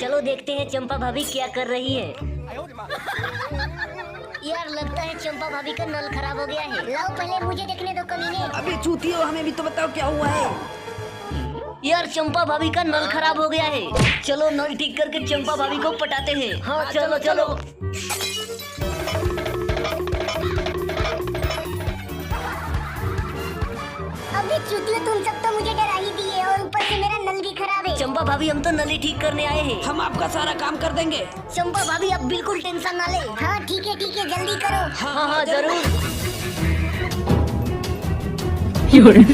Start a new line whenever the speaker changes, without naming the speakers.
चलो देखते हैं चंपा भाभी क्या कर रही है। यार लगता है चंपा भाभी का नल खराब हो गया है। लाओ पहले मुझे देखने दो कमीने।
अबे चूतियो, हमें भी तो बताओ क्या हुआ है।
यार चंपा भाभी का नल खराब हो गया है। चलो नल ठीक करके चंपा भाभी को पटाते हैं। हाँ चलो चलो।
अबे चूतियो, तुम सब तो मुझे डरा ही दिए और ऊपर से मेरा नल भी खराब है।
चंपा भाभी हम तो नल ही ठीक करने आए हैं।
हम आपका सारा काम कर देंगे।
चंपा भाभी अब बिल्कुल टेंशन ना ले।
हाँ ठीक है जल्दी करो।
हाँ हाँ जरूर।
有人。